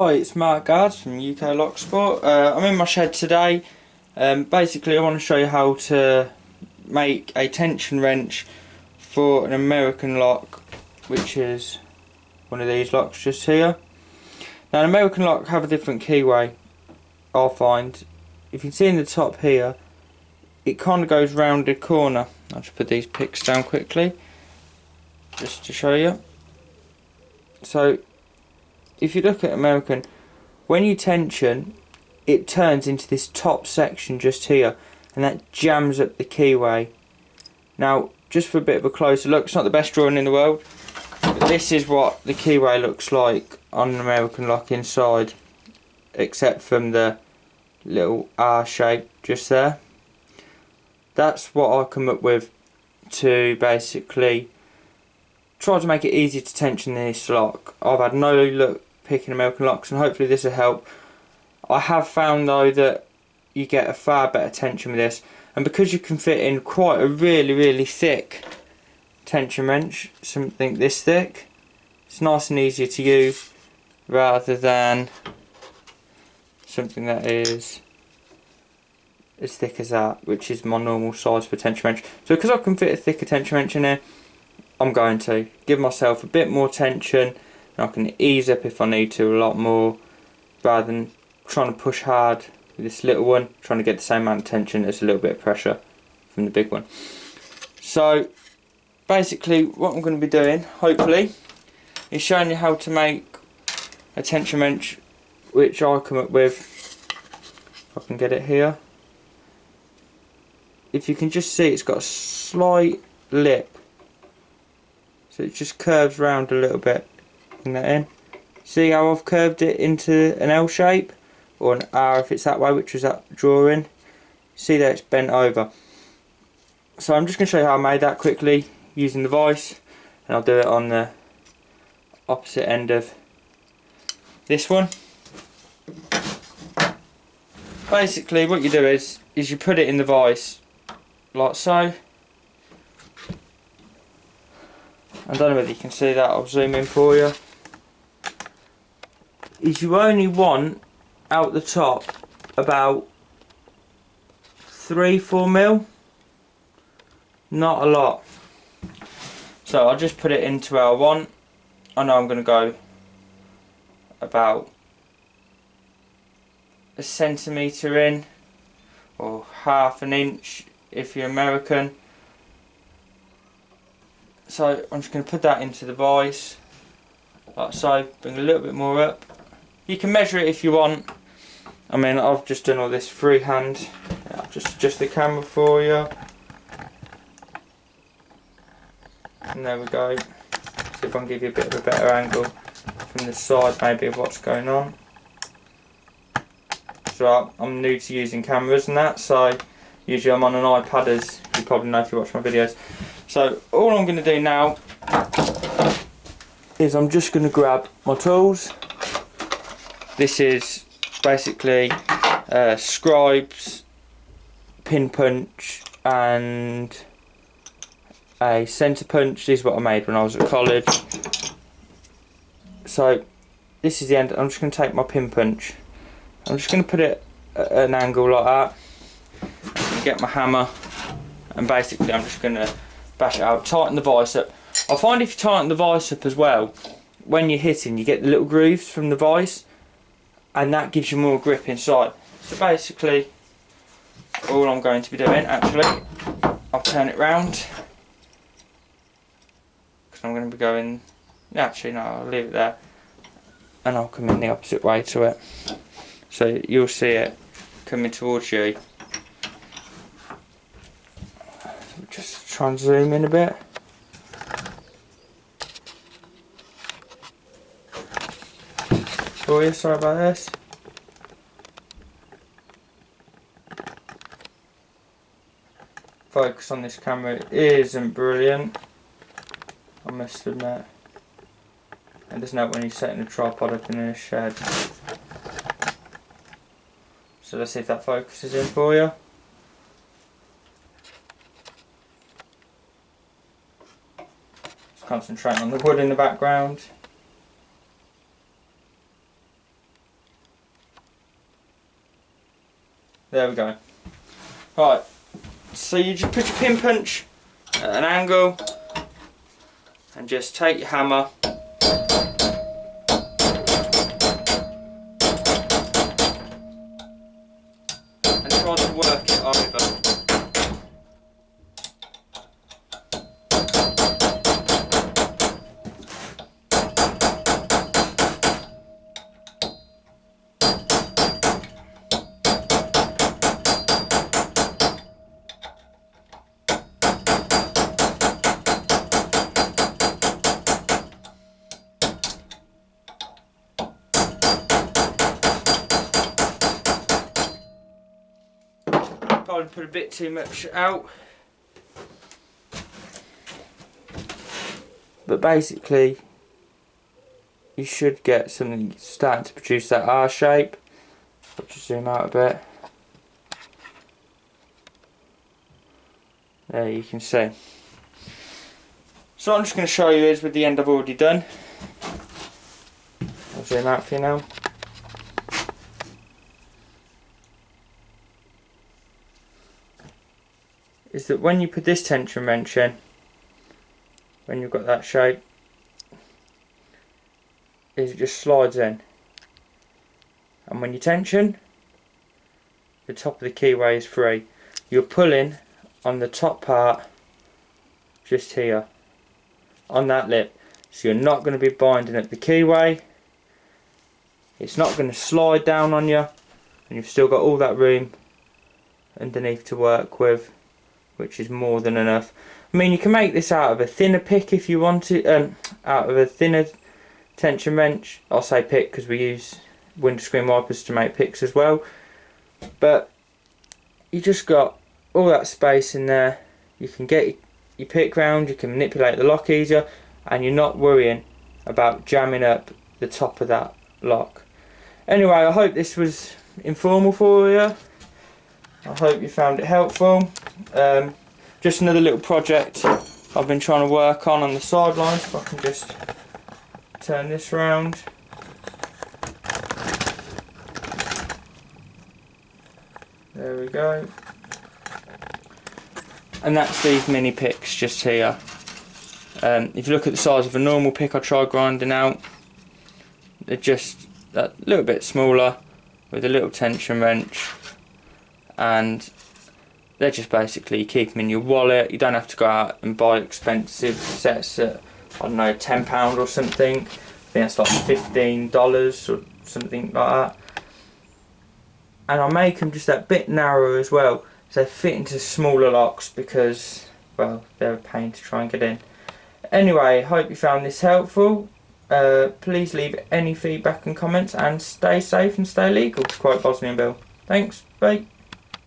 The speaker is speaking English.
Hi, it's Mark Guards from uklocksport. I'm in my shed today. Basically, I want to show you how to make a tension wrench for an American lock, which is one of these locks just here. Now, an American lock have a different keyway, I find. If you can see in the top here, it kind of goes round the corner. I'll just put these picks down quickly, just to show you. So, if you look at American, when you tension, it turns into this top section just here, and that jams up the keyway. Now, just for a bit of a closer look, it's not the best drawing in the world, but this is what the keyway looks like on an American lock inside, except from the little R shape just there. That's what I come up with to basically try to make it easy to tension this lock. I've had no luck picking American locks, and hopefully this will help. I have found though that you get a far better tension with this, and because you can fit in quite a really thick tension wrench, something this thick, it's nice and easier to use rather than something that is as thick as that, which is my normal size for tension wrench. So because I can fit a thicker tension wrench in here, I'm going to give myself a bit more tension, and I can ease up if I need to a lot more, rather than trying to push hard with this little one, trying to get the same amount of tension as a little bit of pressure from the big one. So basically what I'm going to be doing, hopefully, is showing you how to make a tension wrench which I come up with. If I can get it here. If you can just see, it's got a slight lip, so it just curves round a little bit. Bring that in. See how I've curved it into an L shape, or an R if it's that way, which was that drawing. See that it's bent over. So I'm just going to show you how I made that quickly using the vise, and I'll do it on the opposite end of this one. Basically what you do is you put it in the vise like so. I don't know whether you can see that, I'll zoom in for you. Is you only want out the top about 3-4 mil, not a lot. So I'll just put it into where I want. I know I'm going to go about a centimetre in, or half an inch if you're American. So I'm just going to put that into the vise like so, bring a little bit more up. You can measure it if you want. I mean, I've just done all this freehand. I'll just adjust the camera for you. And there we go. See if I can give you a bit of a better angle from the side maybe of what's going on. So I'm new to using cameras and that, so usually I'm on an iPad, as you probably know if you watch my videos. So all I'm going to do now is I'm just going to grab my tools. This is basically scribes, pin punch and a centre punch. This is what I made when I was at college. So this is the end. I'm just going to take my pin punch. I'm just going to put it at an angle like that. I'm going to get my hammer, and basically I'm just going to bash it out, tighten the vise up. I find if you tighten the vise up as well, when you're hitting you get the little grooves from the vise, and that gives you more grip inside. So basically all I'm going to be doing, actually I'll turn it round because I'm going to be going, actually no, I'll leave it there and I'll come in the opposite way to it, so you'll see it coming towards you. Just try and zoom in a bit. Oh yeah, sorry about this. Focus on this camera isn't brilliant, I must admit. And there's no when you're setting a tripod up in a shed. So let's see if that focuses in for you. Just concentrating on the wood in the background. There we go. Right, so you just put your pin punch at an angle and just take your hammer and try to work it over. Probably put a bit too much out, but basically you should get something starting to produce that R shape. I'll just zoom out a bit. There you can see. So what I'm just going to show you is with the end I've already done. I'll zoom out for you now. Is that when you put this tension wrench in, when you've got that shape, is it just slides in, and when you tension, the top of the keyway is free. You're pulling on the top part just here on that lip, so you're not going to be binding at the keyway. It's not going to slide down on you, and you've still got all that room underneath to work with, which is more than enough. I mean, you can make this out of a thinner pick if you want to, out of a thinner tension wrench. I'll say pick because we use windscreen wipers to make picks as well. But you just got all that space in there. You can get your pick round, you can manipulate the lock easier, and you're not worrying about jamming up the top of that lock. Anyway, I hope this was informal for you. I hope you found it helpful. Just another little project I've been trying to work on the sidelines. If I can just turn this round. There we go. And that's these mini picks just here. If you look at the size of a normal pick I tried grinding out, they're just that little bit smaller with a little tension wrench, and they're just basically keep them in your wallet. You don't have to go out and buy expensive sets at, I don't know, £10 or something. I think that's like $15 or something like that. And I make them just that bit narrower as well, so they fit into smaller locks because, well, they're a pain to try and get in. Anyway, hope you found this helpful. Please leave any feedback and comments, and stay safe and stay legal, to quote Bosnian Bill. Thanks, bye.